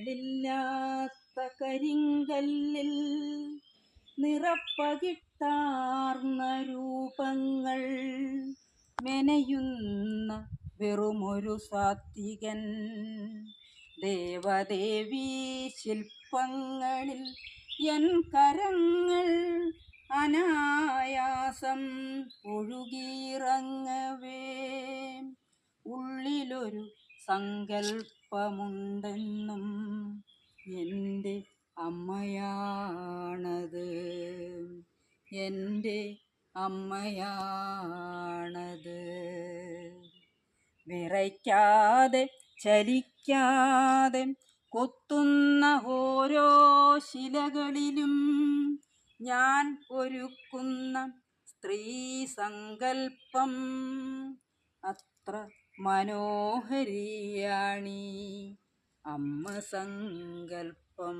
ില്ലാത്ത കരിങ്കല്ലിൽ നിറപ്പകിട്ടാർന്ന രൂപങ്ങൾ മെനയുന്ന വെറുമൊരു സാത്വികൻ. ദേവദേവീ ശില്പങ്ങളിൽ എൻ കരങ്ങൾ അനായാസം ഒഴുകിയിറങ്ങവേ ഉള്ളിലൊരു സങ്കൽപ്പമുണ്ടെന്നും എൻ്റെ അമ്മയാണത്, എൻ്റെ അമ്മയാണത്. വിറയ്ക്കാതെ ചലിക്കാതെ കൊത്തുന്ന ഓരോ ശിലകളിലും ഞാൻ ഒരുക്കുന്ന സ്ത്രീ സങ്കൽപ്പം അത്ര മനോഹരിയാണീ അമ്മ സങ്കൽപ്പം.